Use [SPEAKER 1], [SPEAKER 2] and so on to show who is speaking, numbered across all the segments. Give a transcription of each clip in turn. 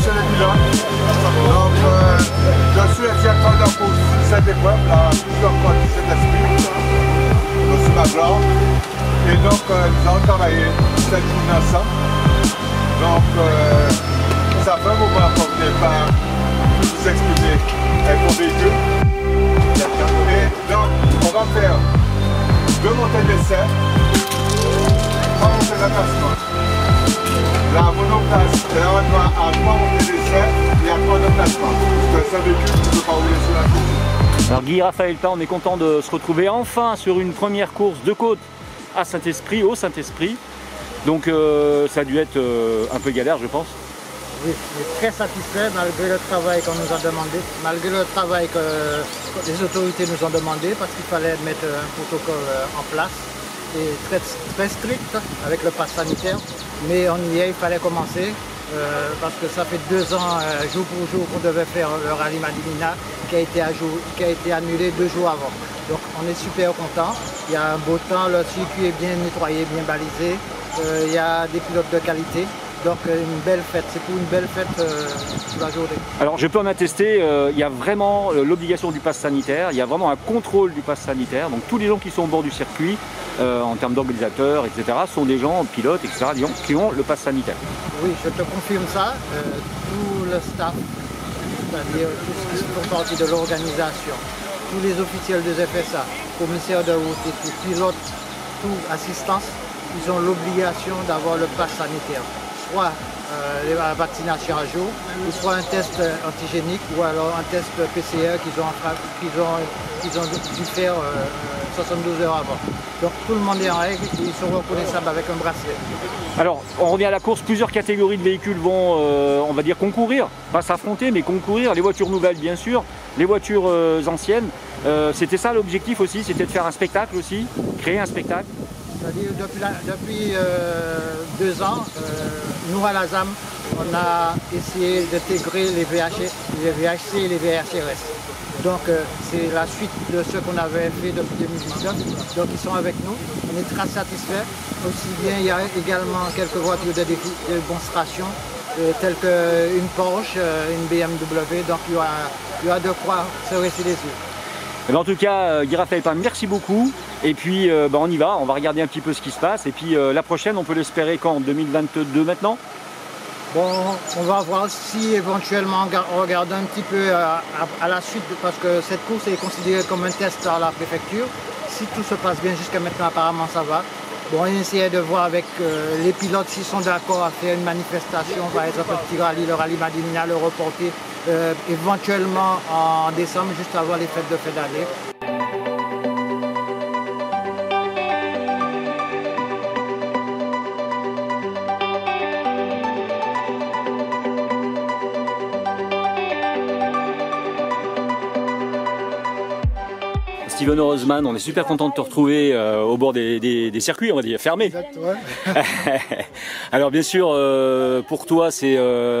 [SPEAKER 1] chez les pilotes. Donc, je suis exactement pour cette épreuve, la plusieurs fois du Saint-Esprit, je suis ma gloire. Et donc, nous avons travaillé cette journée ensemble. Donc, ça fait un moment qu'on ne venait pas vous expliquer mon véhicule. Et donc, on va faire 2 montées d'essai, 3 montées d'attachement. La monoplace, là on doit à 3 montées d'essai et à 3 déplacements. Parce que c'est un véhicule qui ne peut pas rouler sur la côte.
[SPEAKER 2] Alors Guy Raphaël Tan, on est content de se retrouver enfin sur une première course de côte à Saint-Esprit, au Saint-Esprit. Donc ça a dû être un peu galère, je pense.
[SPEAKER 3] Oui, je suis très satisfait malgré le travail qu'on nous a demandé, malgré le travail que les autorités nous ont demandé, parce qu'il fallait mettre un protocole en place et très strict avec le pass sanitaire. Mais on y est, il fallait commencer parce que ça fait 2 ans, jour pour jour, qu'on devait faire le rallye Madinina qui a été annulé 2 jours avant. Donc on est super content. Il y a un beau temps, le circuit est bien nettoyé, bien balisé. Il y a des pilotes de qualité. Donc une belle fête, c'est pour une belle fête toute la journée.
[SPEAKER 2] Alors je peux en attester, il y a vraiment l'obligation du pass sanitaire, il y a vraiment un contrôle du pass sanitaire. Donc tous les gens qui sont au bord du circuit, en termes d'organisateurs, etc., sont des gens, pilotes, etc., qui ont le pass sanitaire.
[SPEAKER 3] Oui, je te confirme ça. Tout le staff, c'est-à-dire tous ceux qui font partie de l'organisation, tous les officiels des FSA, commissaires de route et tout, pilotes, tout, assistance, ils ont l'obligation d'avoir le pass sanitaire. Soit la vaccination à jour, ou soit un test antigénique, ou alors un test PCR qu'ils ont dû faire 72 heures avant. Donc tout le monde est en règle, ils sont reconnaissables avec un bracelet.
[SPEAKER 2] Alors on revient à la course, plusieurs catégories de véhicules vont, on va dire, concourir, pas s'affronter, mais concourir. Les voitures nouvelles bien sûr, les voitures anciennes. C'était ça l'objectif aussi, c'était de faire un spectacle aussi, créer un spectacle.
[SPEAKER 3] C'est-à-dire depuis 2 ans, nous à la ZAM, on a essayé d'intégrer les VHC et les VHRS. Donc c'est la suite de ce qu'on avait fait depuis 2019. Donc ils sont avec nous, on est très satisfaits. Aussi bien, il y a également quelques voitures de démonstration, telles qu'une Porsche, une BMW. Donc il y a de quoi se rester les yeux.
[SPEAKER 2] En tout cas, Guy Raphaël Tan, merci beaucoup. Et puis on y va, on va regarder un petit peu ce qui se passe. Et puis la prochaine, on peut l'espérer quand, en 2022 maintenant?
[SPEAKER 3] Bon, on va voir si éventuellement on regarde un petit peu à la suite, parce que cette course est considérée comme un test à la préfecture. Si tout se passe bien jusqu'à maintenant, apparemment ça va. Bon, on essaie de voir avec les pilotes s'ils sont d'accord à faire une manifestation, par exemple un petit rallye, le rallye Madinina, le reporter éventuellement en décembre, juste avant les fêtes de fin d'année.
[SPEAKER 2] Steven Orozman, on est super content de te retrouver au bord des circuits, on va dire, fermés.
[SPEAKER 4] Exact, ouais.
[SPEAKER 2] Alors bien sûr, pour toi, c'est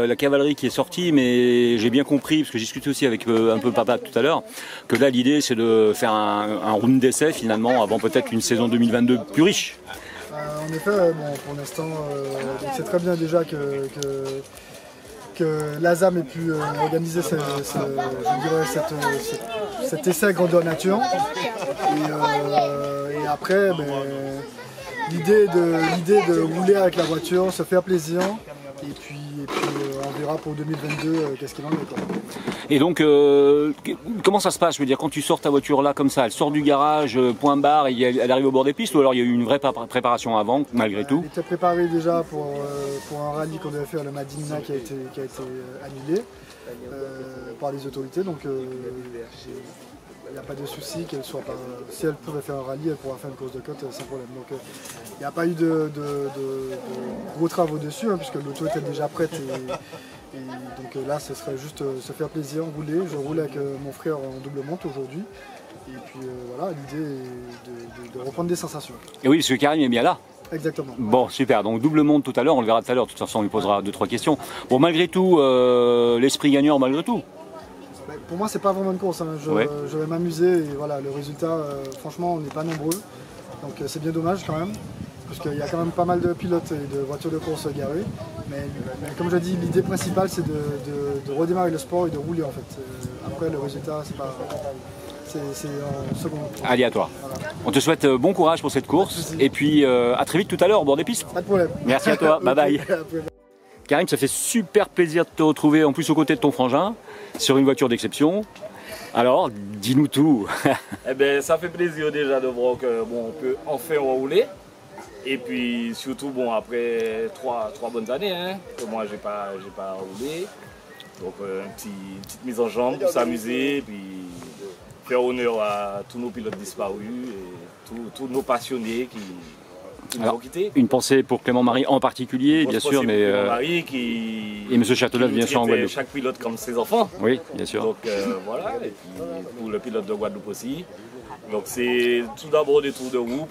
[SPEAKER 2] la cavalerie qui est sortie, mais j'ai bien compris, parce que j'ai discuté aussi avec un peu papa tout à l'heure, que là l'idée c'est de faire un round d'essai finalement, avant peut-être une saison 2022 plus riche.
[SPEAKER 4] En effet, bon, pour l'instant, c'est très bien déjà que l'ASAM ait pu organiser cet essai grandeur nature. Et après, l'idée de rouler avec la voiture, se faire plaisir, et puis on verra pour 2022 qu'est-ce qu'il en est, quoi.
[SPEAKER 2] Et donc, comment ça se passe? Je veux dire, quand tu sors ta voiture là comme ça, elle sort du garage, point barre, et elle arrive au bord des pistes, ou alors il y a eu une vraie préparation avant, malgré tout?
[SPEAKER 4] Elle était préparée déjà pour un rallye qu'on devait faire, le Madinina, qui a été annulé par les autorités. Donc il n'y a pas de souci qu'elle soit pas. Si elle pouvait faire un rallye, elle pourra faire une course de côte sans problème. Donc il n'y a pas eu de gros travaux dessus, hein, puisque l'auto était déjà prête. Et donc là, ce serait juste se faire plaisir, rouler. Je roule avec mon frère en double monte aujourd'hui. Et puis voilà, l'idée est de reprendre des sensations.
[SPEAKER 2] Et oui, parce que Karim est bien là.
[SPEAKER 4] Exactement.
[SPEAKER 2] Bon, super. Donc double monde tout à l'heure, on le verra tout à l'heure. De toute façon, on lui posera 2-3 questions. Bon, malgré tout, l'esprit gagnant, malgré tout.
[SPEAKER 4] Pour moi, c'est pas vraiment une course, hein. Je vais m'amuser et voilà, le résultat, franchement, on n'est pas nombreux. Donc c'est bien dommage quand même. parce qu'il y a quand même pas mal de pilotes et de voitures de course garées. Mais comme je dis, l'idée principale c'est de redémarrer le sport et de rouler en fait. Après le résultat c'est pas... C'est en second.
[SPEAKER 2] Aléatoire. Voilà. On te souhaite bon courage pour cette course et puis à très vite tout à l'heure au bord des pistes.
[SPEAKER 4] Pas de problème.
[SPEAKER 2] Merci à toi, bye bye. Karim, ça fait super plaisir de te retrouver en plus aux côtés de ton frangin sur une voiture d'exception. Alors, dis-nous tout.
[SPEAKER 5] Eh ben, ça fait plaisir déjà de voir que bon, on peut enfin rouler. Et puis surtout bon, après trois bonnes années, hein, que moi j'ai pas roulé. Donc une petite mise en jambe pour s'amuser, puis faire honneur à tous nos pilotes disparus et tous nos passionnés qui nous ont quittés.
[SPEAKER 2] Une pensée pour Clément Marie en particulier, bien sûr, mais
[SPEAKER 5] Clément Marie
[SPEAKER 2] et M. Châteauneuf, bien sûr, en Guadeloupe.
[SPEAKER 5] Chaque pilote comme ses enfants.
[SPEAKER 2] Oui, bien sûr.
[SPEAKER 5] Donc voilà, et puis pour le pilote de Guadeloupe aussi. Donc c'est tout d'abord des tours de roue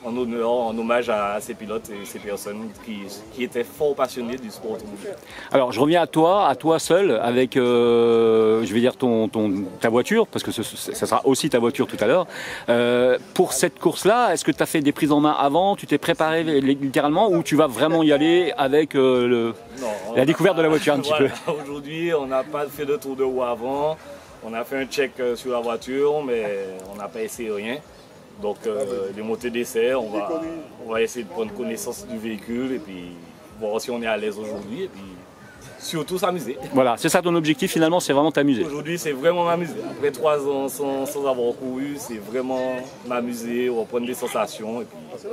[SPEAKER 5] en honneur, en hommage à ces pilotes et ces personnes qui étaient fort passionnés du sport automobile.
[SPEAKER 2] Alors je reviens à toi seul, avec je vais dire ta voiture, parce que ça sera aussi ta voiture tout à l'heure. Pour cette course-là, est-ce que tu as fait des prises en main avant, tu t'es préparé littéralement, ou tu vas vraiment y aller avec la découverte de la voiture un petit peu?
[SPEAKER 5] Aujourd'hui, on n'a pas fait de tour de roue avant, on a fait un check sur la voiture, mais on n'a pas essayé rien. Donc les montées d'essai, on va essayer de prendre connaissance du véhicule et puis voir si on est à l'aise aujourd'hui et puis surtout s'amuser.
[SPEAKER 2] Voilà, c'est ça ton objectif finalement, c'est vraiment t'amuser.
[SPEAKER 5] Aujourd'hui c'est vraiment m'amuser. Après 3 ans sans avoir couru, c'est vraiment m'amuser, reprendre des sensations et puis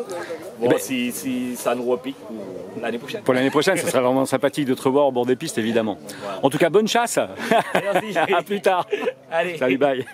[SPEAKER 5] voir si ça nous repique pour l'année prochaine.
[SPEAKER 2] Pour l'année prochaine, ça sera vraiment sympathique de te revoir au bord des pistes évidemment. Voilà. En tout cas, bonne chasse.
[SPEAKER 5] Merci.
[SPEAKER 2] À plus tard.
[SPEAKER 5] Allez.
[SPEAKER 2] Salut, bye.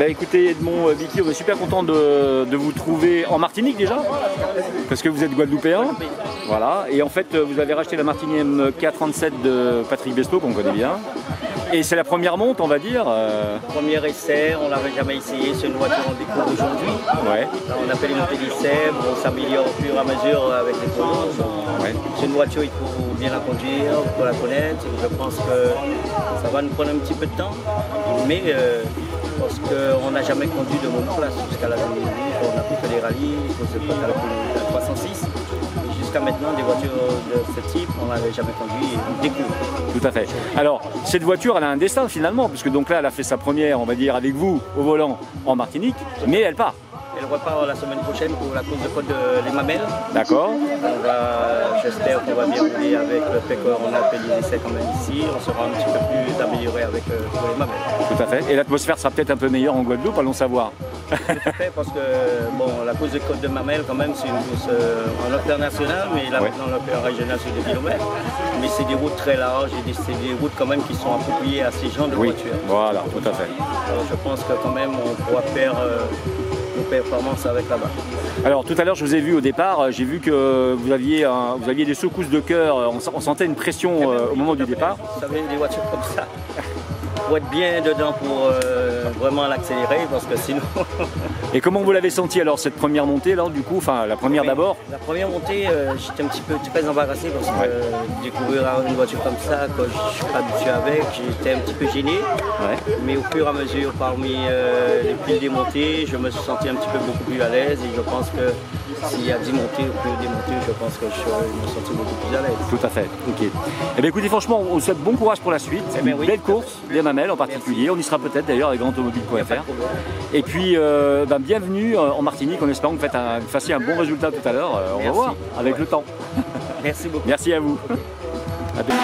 [SPEAKER 2] Bah écoutez Edmond, Vicky, on est super content de vous trouver en Martinique déjà, parce que vous êtes guadeloupéen. Voilà, et en fait vous avez racheté la Martini MK37 de Patrick Beslo, qu'on connaît bien. Et c'est la première monte, on va dire.
[SPEAKER 6] Premier essai, on l'avait jamais essayé, c'est une voiture qu'on découvre aujourd'hui.
[SPEAKER 2] Ouais.
[SPEAKER 6] On a fait les montées d'essai, on s'améliore au fur et à mesure avec les chronos.
[SPEAKER 2] Ouais.
[SPEAKER 6] C'est une voiture, il faut bien la conduire, il faut la connaître. Je pense que ça va nous prendre un petit peu de temps, mais parce qu'on n'a jamais conduit de monoplace jusqu'à la Dominique, on n'a plus que des rallyes, la 306. Jusqu'à maintenant, des voitures de ce type, on n'avait jamais conduit et on découvre.
[SPEAKER 2] Tout à fait. Alors, cette voiture, elle a un destin finalement, puisque donc là, elle a fait sa première, on va dire, avec vous, au volant, en Martinique, mais elle part.
[SPEAKER 6] Elle repart la semaine prochaine pour la course de côte des Mamelles.
[SPEAKER 2] D'accord.
[SPEAKER 6] J'espère qu'on va bien rouler avec le fait qu'on a fait les essais quand même ici. On sera un petit peu plus amélioré avec pour les Mamelles.
[SPEAKER 2] Tout à fait. Et l'atmosphère sera peut-être un peu meilleure en Guadeloupe, allons savoir.
[SPEAKER 6] Tout à fait, parce que bon, la course de côte de Mamelles, quand même, c'est une course en hauteur nationale, mais là maintenant l'hauteur régionale c'est 2 km. Mais c'est des routes très larges et c'est des routes quand même qui sont appropriées à ces genres de voitures.
[SPEAKER 2] Voilà, tout à fait.
[SPEAKER 6] Alors, je pense que quand même on pourra faire nos performances avec là-bas.
[SPEAKER 2] Alors tout à l'heure je vous ai vu au départ, j'ai vu que vous aviez des secousses de cœur, on sentait une pression au moment du départ.
[SPEAKER 6] Vous savez, des voitures comme ça, il faut être bien dedans pour vraiment l'accélérer parce que sinon...
[SPEAKER 2] Et comment vous l'avez senti alors cette première montée là du coup, enfin la première d'abord?
[SPEAKER 6] La première montée, j'étais un petit peu très embarrassé parce que découvrir une voiture comme ça, quand je ne suis pas habitué avec, j'étais un petit peu gêné. Ouais. Mais au fur et à mesure, parmi les piles des montées, je me suis senti un petit peu beaucoup plus à l'aise et je pense que s'il y a 10 montées ou plus des montées, je pense que je me senti beaucoup plus à l'aise.
[SPEAKER 2] Tout à fait, ok. Eh bien écoutez, franchement, on vous souhaite bon courage pour la suite, une belle course, les Mamelles en particulier, merci. On y sera peut-être d'ailleurs avec grandautomobile.fr. Et puis, bienvenue en Martinique, en espérant que vous fassiez un bon résultat tout à l'heure. On va voir avec le temps.
[SPEAKER 6] Merci beaucoup.
[SPEAKER 2] Merci à vous. À bientôt.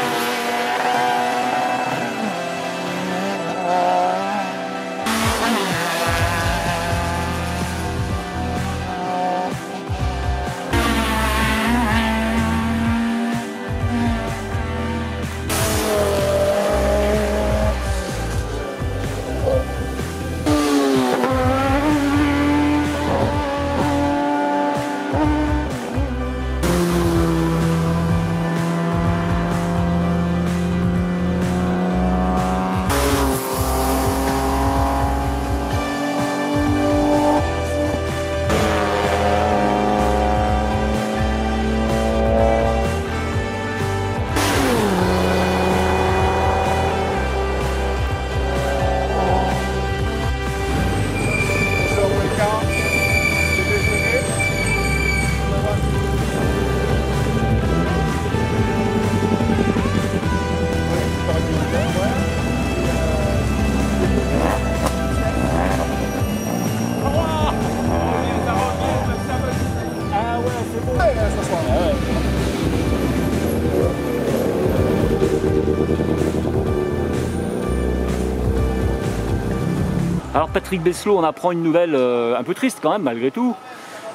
[SPEAKER 2] Alors Patrick Beslo, on apprend une nouvelle un peu triste quand même malgré tout.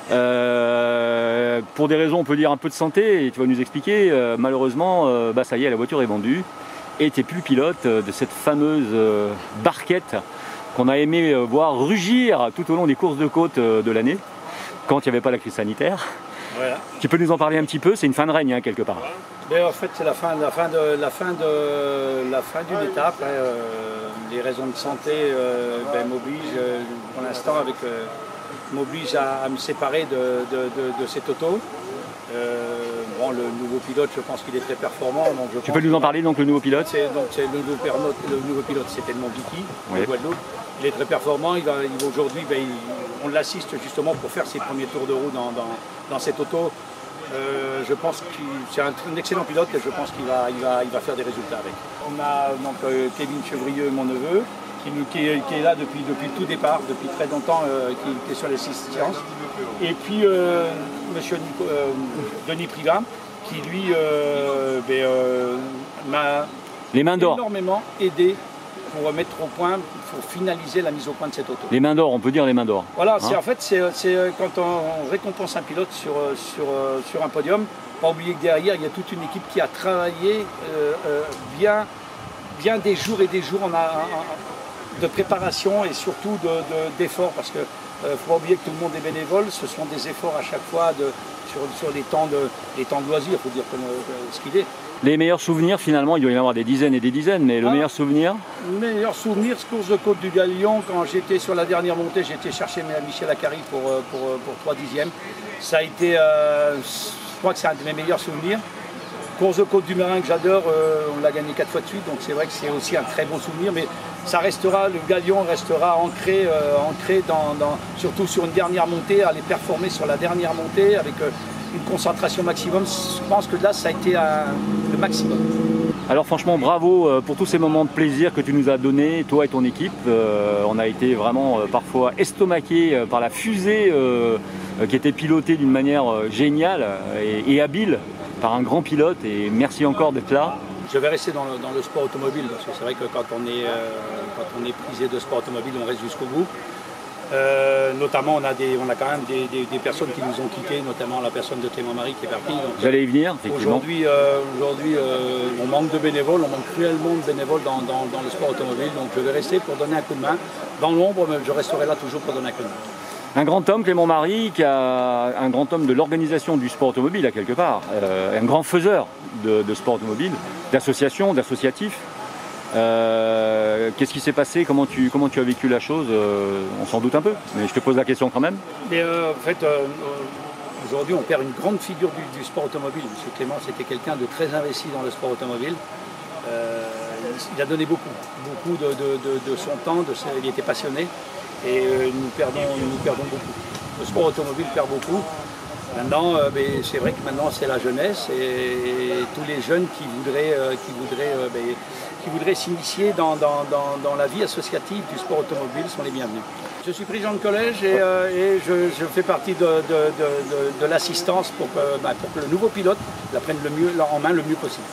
[SPEAKER 2] Pour des raisons on peut dire un peu de santé, et tu vas nous expliquer, malheureusement ça y est, la voiture est vendue et tu n'es plus pilote de cette fameuse barquette qu'on a aimé voir rugir tout au long des courses de côte de l'année, quand il n'y avait pas la crise sanitaire. Voilà. Tu peux nous en parler un petit peu, c'est une fin de règne hein, quelque part.
[SPEAKER 7] Mais en fait c'est la fin d'une étape. Les raisons de santé m'obligent pour l'instant m'oblige à me séparer de cette auto. Bon, le nouveau pilote, je pense qu'il est très performant. Donc tu
[SPEAKER 2] peux nous en parler donc le nouveau pilote?
[SPEAKER 7] Le nouveau pilote, c'était le Vicky, de Guadeloupe. Il est très performant. Aujourd'hui, on l'assiste justement pour faire ses premiers tours de roue dans cette auto. Je pense que c'est un excellent pilote et je pense qu'il va faire des résultats avec. On a donc Kevin Chevrieux, mon neveu, qui est là depuis le tout départ, depuis très longtemps, qui est sur les 6 séances. Et puis monsieur Denis Privat, qui lui m'a énormément aidé pour mettre au point, pour finaliser la mise au point de cette auto.
[SPEAKER 2] Les mains d'or, on peut dire les mains d'or.
[SPEAKER 7] Voilà, en fait, c'est quand on récompense un pilote sur un podium, pas oublier que derrière, il y a toute une équipe qui a travaillé bien des jours et des jours. de préparation et surtout d'efforts, parce que faut pas oublier que tout le monde est bénévole, ce sont des efforts à chaque fois sur les temps de loisirs, il faut dire ce qu'il est.
[SPEAKER 2] Les meilleurs souvenirs, finalement, il doit y en avoir des dizaines et des dizaines, mais le meilleur souvenir?
[SPEAKER 7] Le meilleur souvenir, c'est course de Côte du Galion. Quand j'étais sur la dernière montée, j'ai été chercher Michel Acari pour 3/10e. Ça a été, je crois que c'est un de mes meilleurs souvenirs. Course de Côte du Marin que j'adore, on l'a gagné 4 fois de suite, donc c'est vrai que c'est aussi un très bon souvenir, mais ça restera, le Galion restera ancré surtout sur une dernière montée, aller performer sur la dernière montée avec une concentration maximum. Je pense que là, ça a été le maximum.
[SPEAKER 2] Alors franchement, bravo pour tous ces moments de plaisir que tu nous as donnés, toi et ton équipe. On a été vraiment parfois estomaqués par la fusée qui était pilotée d'une manière géniale et habile par un grand pilote, et merci encore d'être là.
[SPEAKER 7] Je vais rester dans le sport automobile, parce que c'est vrai que quand on est prisé de sport automobile, on reste jusqu'au bout. Notamment, on a quand même des personnes qui nous ont quittés, notamment la personne de Clément Marie qui est partie.
[SPEAKER 2] J'allais y venir, effectivement.
[SPEAKER 7] Aujourd'hui, on manque de bénévoles, on manque cruellement de bénévoles dans le sport automobile, donc je vais rester pour donner un coup de main. Dans l'ombre, mais je resterai là toujours pour donner un coup de main.
[SPEAKER 2] Un grand homme, Clément Marie, un grand homme de l'organisation du sport automobile, à quelque part, un grand faiseur de sport automobile, d'associations, d'associatifs. Qu'est-ce qui s'est passé? Comment tu as vécu la chose? On s'en doute un peu, mais je te pose la question quand même.
[SPEAKER 7] En fait, aujourd'hui, on perd une grande figure du sport automobile. M. Clément, c'était quelqu'un de très investi dans le sport automobile. Il a donné beaucoup de son temps, il était passionné. Et nous perdons beaucoup. Le sport automobile perd beaucoup. Maintenant, c'est vrai que maintenant c'est la jeunesse et tous les jeunes qui voudraient s'initier dans la vie associative du sport automobile sont les bienvenus. Je suis président de collège et je fais partie de l'assistance pour que le nouveau pilote la prenne en main le mieux possible.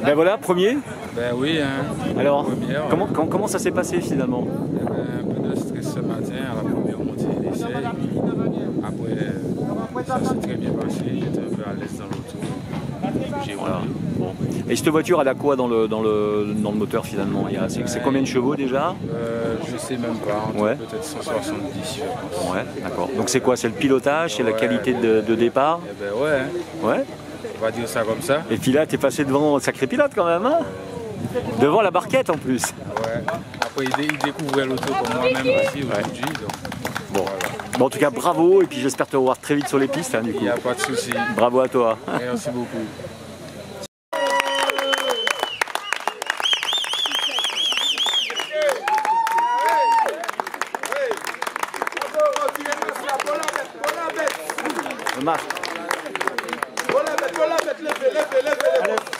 [SPEAKER 2] Ben voilà, premier.
[SPEAKER 8] Ben oui, hein.
[SPEAKER 2] Alors, comment ça s'est passé finalement?
[SPEAKER 8] Un peu de stress ce matin à la première montée d'essai. Après, ça s'est très bien passé, j'étais un peu à l'aise dans l'auto. J'ai
[SPEAKER 2] voilà. Bon. Et cette voiture, elle a quoi dans le moteur finalement? C'est combien de chevaux déjà?
[SPEAKER 8] Je sais même pas, peut-être 170 je pense.
[SPEAKER 2] Ouais, d'accord. Donc c'est quoi? C'est le pilotage, c'est la qualité de départ?
[SPEAKER 8] Eh ben ouais. Hein.
[SPEAKER 2] Ouais.
[SPEAKER 8] On va dire ça comme ça.
[SPEAKER 2] Et puis là, tu es passé devant un sacré pilote quand même, hein? Devant la barquette en plus.
[SPEAKER 8] Ouais. Après, il découvrait l'auto comme moi-même aussi aujourd'hui.
[SPEAKER 2] Bon. Voilà. Bon, en tout cas, bravo, et puis j'espère te revoir très vite sur les pistes, hein, du coup.
[SPEAKER 8] Il n'y a pas de souci.
[SPEAKER 2] Bravo à toi.
[SPEAKER 8] Merci beaucoup.
[SPEAKER 2] Le masque.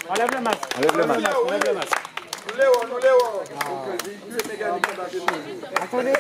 [SPEAKER 3] Enlève le masque.
[SPEAKER 2] Enlève le masque.
[SPEAKER 3] Enlève le masque.
[SPEAKER 9] Attendez.